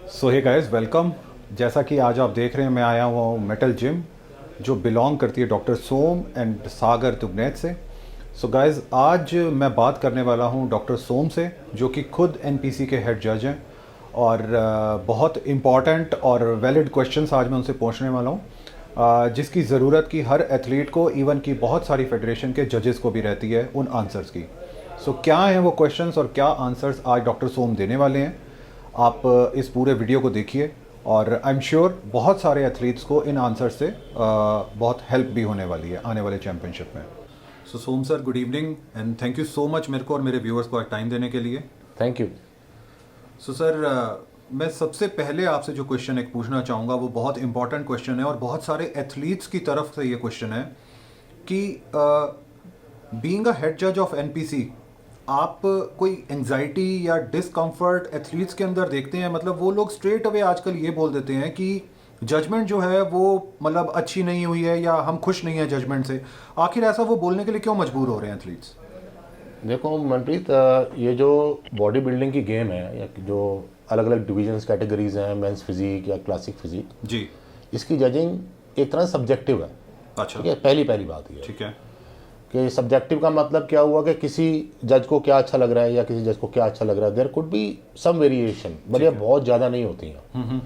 सो hey guys welcome. जैसा कि आज आप देख रहे हैं, मैं आया हुआ हूँ मेटल जिम जो बिलोंग करती है डॉक्टर सोम एंड सागर तुगनेत से। सो गाइस, आज मैं बात करने वाला हूँ डॉक्टर सोम से, जो कि खुद एनपीसी के हेड जज हैं, और बहुत इम्पॉर्टेंट और वैलिड क्वेश्चंस आज मैं उनसे पूछने वाला हूँ, जिसकी ज़रूरत की हर एथलीट को, इवन कि बहुत सारी फेडरेशन के जजेस को भी रहती है उन आंसर्स की। सो क्या हैं वो क्वेश्चंस और क्या आंसर्स आज डॉक्टर सोम देने वाले हैं, आप इस पूरे वीडियो को देखिए और आई एम श्योर बहुत सारे एथलीट्स को इन आंसर से बहुत हेल्प भी होने वाली है आने वाले चैम्पियनशिप में। So Som sir, good evening and thank you so much मेरे को और मेरे व्यूअर्स को टाइम देने के लिए। Thank you. सो सर, मैं सबसे पहले आपसे जो क्वेश्चन एक पूछना चाहूँगा वो बहुत इंपॉर्टेंट क्वेश्चन है और बहुत सारे एथलीट्स की तरफ से ये क्वेश्चन है कि बीइंग अ हेड जज ऑफ एनपीसी, आप कोई एंजाइटी या डिसकंफर्ट एथलीट्स के अंदर देखते हैं? मतलब वो लोग स्ट्रेट अवे आजकल ये बोल देते हैं कि जजमेंट जो है वो मतलब अच्छी नहीं हुई है या हम खुश नहीं हैं जजमेंट से। आखिर ऐसा वो बोलने के लिए क्यों मजबूर हो रहे हैं एथलीट्स? देखो मनप्रीत, ये जो बॉडी बिल्डिंग की गेम है या जो अलग अलग डिविजन्स कैटेगरीज हैं, मेंस फिजिक या क्लासिक फिजिक जी। इसकी जजिंग एक तरह सब्जेक्टिव है। अच्छा। ठीक है, पहली बात ये ठीक है। कि सब्जेक्टिव का मतलब क्या हुआ कि किसी जज को क्या अच्छा लग रहा है या किसी जज को क्या अच्छा लग रहा है। There could be some variation, but ये बहुत ज़्यादा नहीं होती हैं।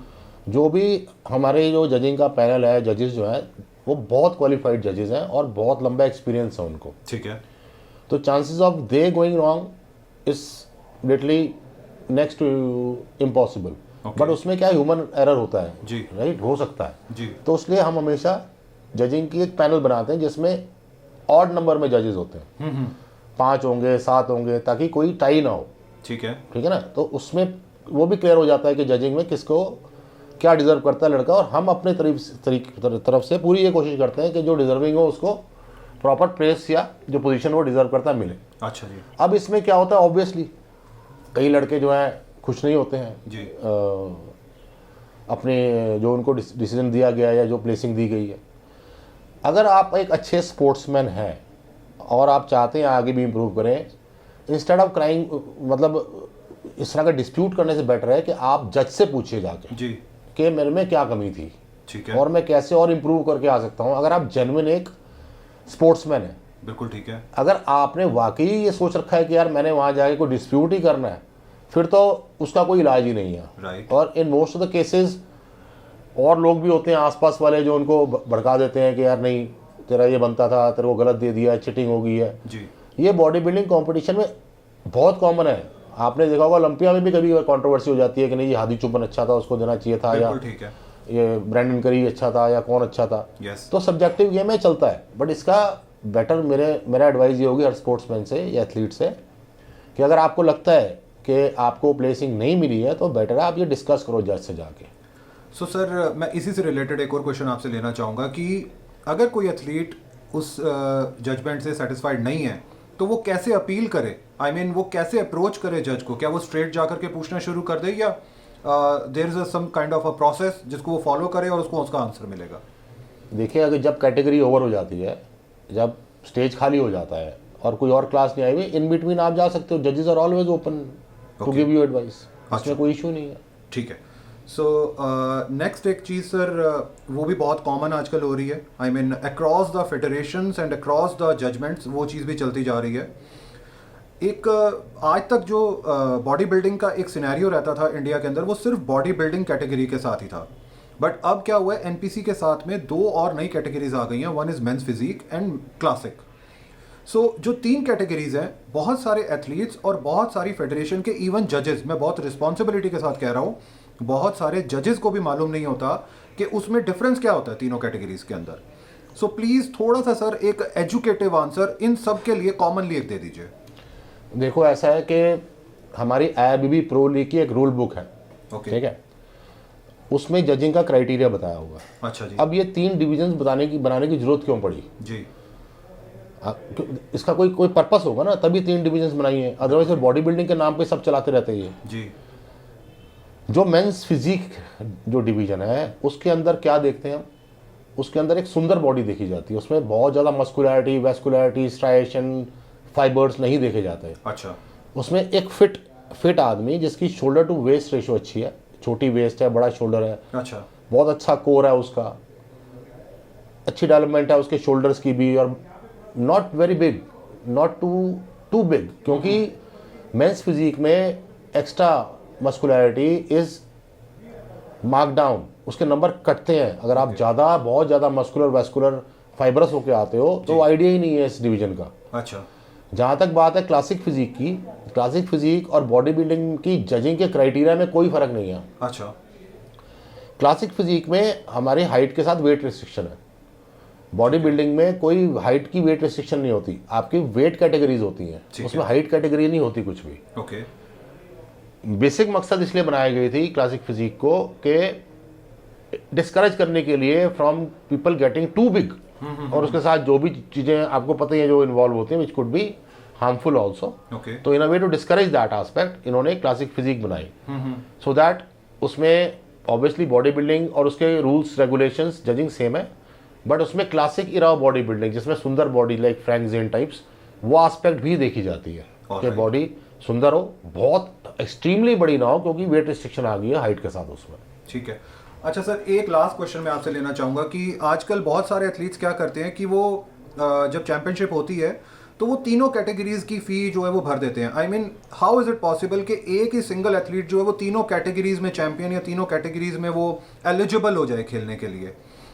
जो भी हमारे जो जजिंग का पैनल है, जजेस जो हैं वो बहुत क्वालिफाइड जजेस हैं और बहुत लंबा एक्सपीरियंस है उनको। ठीक है। तो chances of they going wrong is literally next to impossible. But उसमें क्या ह्यूमन एरर होता है जी। राइट, हो सकता है जी। तो इसलिए हम हमेशा जजिंग की एक पैनल बनाते हैं जिसमें ऑड नंबर में जजेस होते हैं। 5 होंगे, 7 होंगे, ताकि कोई टाई ना हो। ठीक है। ठीक है ना, तो उसमें वो भी क्लियर हो जाता है कि जजिंग में किसको क्या डिजर्व करता है लड़का, और हम अपने तरफ से पूरी ये कोशिश करते हैं कि जो डिजर्विंग हो उसको प्रॉपर प्लेस या जो पोजीशन वो डिजर्व करता है मिले। अच्छा जी। अब इसमें क्या होता है, ऑब्वियसली कई लड़के जो हैं खुश नहीं होते हैं जी। अपने जो उनको डिसीजन दिया गया या जो प्लेसिंग दी गई है। अगर आप एक अच्छे स्पोर्ट्समैन हैं और आप चाहते हैं आगे भी इम्प्रूव करें, इंस्टेड ऑफ क्राइंग, मतलब इस तरह का डिस्प्यूट करने से बेटर है कि आप जज से पूछिए जाके जी कि मेरे में क्या कमी थी। ठीक है। और मैं कैसे और इम्प्रूव करके आ सकता हूँ। अगर आप जेन्युइन एक स्पोर्ट्समैन है, बिल्कुल ठीक है। अगर आपने वाकई ये सोच रखा है कि यार मैंने वहाँ जाके कोई डिस्प्यूट ही करना है, फिर तो उसका कोई इलाज ही नहीं है। राइट। और in most of the cases और लोग भी होते हैं आसपास वाले जो उनको भड़का देते हैं कि यार नहीं, तेरा ये बनता था, तेरे को गलत दे दिया, चीटिंग हो गई है। जी। ये बॉडी बिल्डिंग कंपटीशन में बहुत कॉमन है। आपने देखा होगा ओलंपिया में भी कभी कंट्रोवर्सी हो जाती है कि नहीं ये हादी चुपन अच्छा था, उसको देना चाहिए था, या ठीक है। ये ब्रैंडन करी अच्छा था, या कौन अच्छा था। यस। तो सब्जेक्टिव गेम में चलता है, बट इसका बेटर मेरा एडवाइस ये होगी हर स्पोर्ट्समैन से या एथलीट से कि अगर आपको लगता है कि आपको प्लेसिंग नहीं मिली है तो बेटर है आप ये डिस्कस करो जज से जाके। सो सर, मैं इसी से रिलेटेड एक और क्वेश्चन आपसे लेना चाहूँगा कि अगर कोई एथलीट उस जजमेंट से सेटिस्फाइड नहीं है तो वो कैसे अपील करे? आई मीन वो कैसे अप्रोच करे जज को? क्या वो स्ट्रेट जा करके पूछना शुरू कर दे या there is some kind of a process जिसको वो फॉलो करे और उसको उसका आंसर मिलेगा? देखिए, अगर जब कैटेगरी ओवर हो जाती है, जब स्टेज खाली हो जाता है और कोई और क्लास नहीं आई हुई, इन बिटवीन आप जा सकते हो। जजेस are always open to give you advice, इसमें कोई इशू नहीं है। ठीक है। सो नेक्स्ट एक चीज़ सर, वो भी बहुत कॉमन आजकल हो रही है, I mean across the federations and across the judgements, वो चीज़ भी चलती जा रही है। एक आज तक जो बॉडी बिल्डिंग का एक सिनेरियो रहता था इंडिया के अंदर, वो सिर्फ बॉडी बिल्डिंग कैटेगरी के साथ ही था। बट अब क्या हुआ है, एनपीसी के साथ में 2 और नई कैटेगरीज आ गई हैं। One is men's physique and classic. So जो 3 कैटेगरीज हैं, बहुत सारे एथलीट्स और बहुत सारी फेडरेशन के इवन जजेस, मैं बहुत रिस्पॉन्सिबिलिटी के साथ कह रहा हूँ, बहुत सारे जजेस को भी मालूम नहीं होता कि उसमें डिफरेंस क्या होता है तीनों कैटेगरीज के अंदर। सो प्लीज़ थोड़ा सा सर एक एजुकेटिव आंसर इन सब के लिए कॉमनली एक दे दीजिए। देखो, ऐसा है कि हमारी आईआईबीबी प्रो लीग की एक रूल बुक है। ओके। ठीक है, उसमें जजिंग का क्राइटेरिया बताया होगा। अच्छा जी। अब ये 3 डिविजन्स बनाने की जरूरत क्यों पड़ी? जी। इसका कोई पर्पस होगा ना, तभी 3 डिविजन्स बनाई है। अदरवाइज बॉडी बिल्डिंग के नाम पे सब चलाते रहते हैं। जी। जो मेंस फिजिक जो डिवीजन है उसके अंदर क्या देखते हैं हम, उसके अंदर एक सुंदर बॉडी देखी जाती है। उसमें बहुत ज़्यादा मस्कुलैरिटी, वेस्कुलैरिटी, स्ट्राइएशन, फाइबर्स नहीं देखे जाते हैं। अच्छा। उसमें एक फिट आदमी जिसकी शोल्डर टू वेस्ट रेशियो अच्छी है, छोटी वेस्ट है, बड़ा शोल्डर है, अच्छा बहुत अच्छा कोर है उसका, अच्छी डेवलपमेंट है उसके शोल्डर्स की भी, और not very big, not too big, क्योंकि मेंस फिजिक में extra muscularity is mark down, उसके नंबर कटते हैं। अगर आप ज़्यादा, बहुत ज़्यादा मस्कुलर वैस्कुलर फाइबरस होके आते हो तो आइडिया ही नहीं है इस डिवीजन का। अच्छा जहाँ तक बात है क्लासिक फिजिक की, क्लासिक फिजिक और बॉडी बिल्डिंग की जजिंग के क्राइटेरिया में कोई फ़र्क नहीं है। अच्छा क्लासिक फिजिक में हमारी हाइट के साथ वेट रिस्ट्रिक्शन है, बॉडी बिल्डिंग में कोई हाइट की वेट रिस्ट्रिक्शन नहीं होती, आपकी वेट कैटेगरीज होती हैं, उसमें हाइट कैटेगरी नहीं होती कुछ भी। ओके बेसिक मकसद इसलिए बनाई गई थी क्लासिक फिजिक को कि डिस्करेज करने के लिए from people getting too big, और उसके साथ जो भी चीज़ें आपको पता ही है जो इन्वॉल्व होती हैं, which could be harmful also. Okay तो in a way to discourage that aspect इन्होंने क्लासिक फिजिक बनाई, सो दैट उसमें ऑब्वियसली बॉडी बिल्डिंग और उसके रूल्स रेगुलेशंस जजिंग सेम है, बट उसमें क्लासिक इरा बॉडी बिल्डिंग जिसमें सुंदर body like Frank Zane types, वो एस्पेक्ट भी देखी जाती है कि बॉडी सुंदर हो, बहुत एक्सट्रीमली बड़ी ना हो, क्योंकि वेट रिस्ट्रिक्शन आ गई है हाइट के साथ उसमें। ठीक है। अच्छा सर, एक लास्ट क्वेश्चन मैं आपसे लेना चाहूँगा कि आजकल बहुत सारे एथलीट्स क्या करते हैं कि वो जब चैंपियनशिप होती है तो वो तीनों कैटेगरीज की फ़ी जो है वो भर देते हैं। I mean how is it possible कि एक ही सिंगल एथलीट जो है वो तीनों कैटेगरीज में चैंपियन या तीनों कैटेगरीज में वो एलिजिबल हो जाए खेलने के लिए?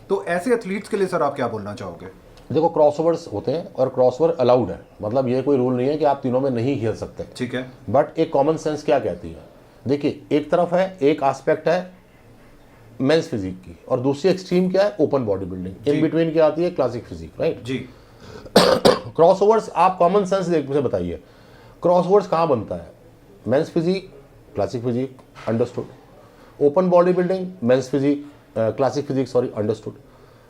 तो ऐसे एथलीट्स के लिए सर आप क्या बोलना चाहोगे? देखो क्रॉसओवर्स होते हैं और क्रॉसओवर अलाउड है, मतलब ये कोई रूल नहीं है कि आप तीनों में नहीं खेल सकते। ठीक है। बट एक कॉमन सेंस क्या कहती है, देखिए एक तरफ है, एक एस्पेक्ट है मेंस फिजिक की, और दूसरी एक्सट्रीम क्या है, open body building, in between क्या आती है classic physique, right ji. Crossovers आप कॉमन सेंस देख मुझे बताइए, क्रॉसओवर्स कहाँ बनता है, men's physique classic physique, understood. Open body building men's physique classic physique, sorry, understood.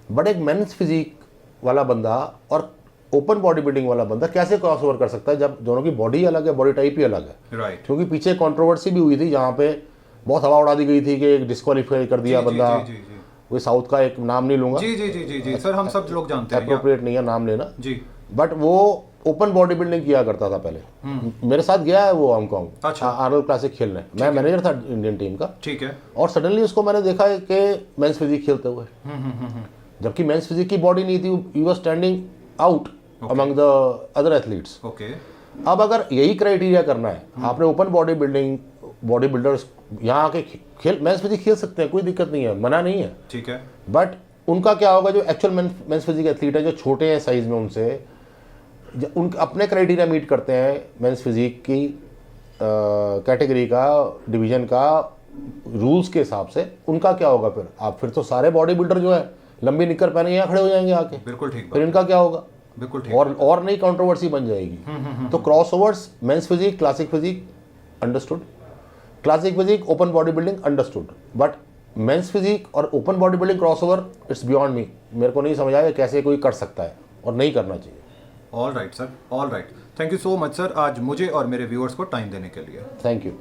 But एक मेंस फिजिक वाला बंदा और ओपन बॉडी बिल्डिंग वाला बंदा कैसे क्रॉसओवर कर सकता है जब दोनों की बॉडी अलग है, बॉडी टाइप ही अलग है, राइट। क्योंकि पीछे कंट्रोवर्सी भी हुई थी जहाँ पे बहुत हवा उड़ा दी गई थी कि डिस्क्वालीफाई कर दिया बंदा, वो साउथ का एक नाम नहीं लूंगा, जी जी जी जी जी सर, हम सब लोग जानते हैं, एप्रोप्रिएट नहीं है नाम लेना जी, बट वो ओपन बॉडी बिल्डिंग किया करता था पहले। मेरे साथ गया है वो हांगकांग, अच्छा। आर्नोल्ड क्लासिक खेलने, मैं मैनेजर था इंडियन टीम का, ठीक है। और सडनली उसको मैंने देखा है कि मेंस फिजिक खेलते हुए, जबकि मेंस फिजिक की बॉडी नहीं थी, he was standing out among the other athletes. Okay. अब अगर यही क्राइटेरिया करना है, आपने open body building, body builders यहाँ आके खेल मेंस फिजिक खेल सकते हैं, कोई दिक्कत नहीं है, मना नहीं है, ठीक है। बट उनका क्या होगा जो एक्चुअल मेंस फिजिक एथलीट है, जो छोटे हैं साइज में, उनसे उन अपने क्राइटेरिया मीट करते हैं मेंस फिजिक की कैटेगरी का, डिवीजन का, रूल्स के हिसाब से, उनका क्या होगा फिर? आप फिर तो सारे बॉडी बिल्डर जो है लंबी निक्कर पहने यहाँ खड़े हो जाएंगे आके, बिल्कुल ठीक, फिर इनका क्या होगा? बिल्कुल ठीक। और नई कंट्रोवर्सी बन जाएगी। तो crossovers men's physique classic physique understood, classic physique open body building understood, but men's physique और open body building crossover it's beyond me, मेरे को नहीं समझ आया कैसे कोई कर सकता है और नहीं करना चाहिए। All right sir, all right, thank you so much sir, आज मुझे और मेरे व्यूअर्स को टाइम देने के लिए। Thank you.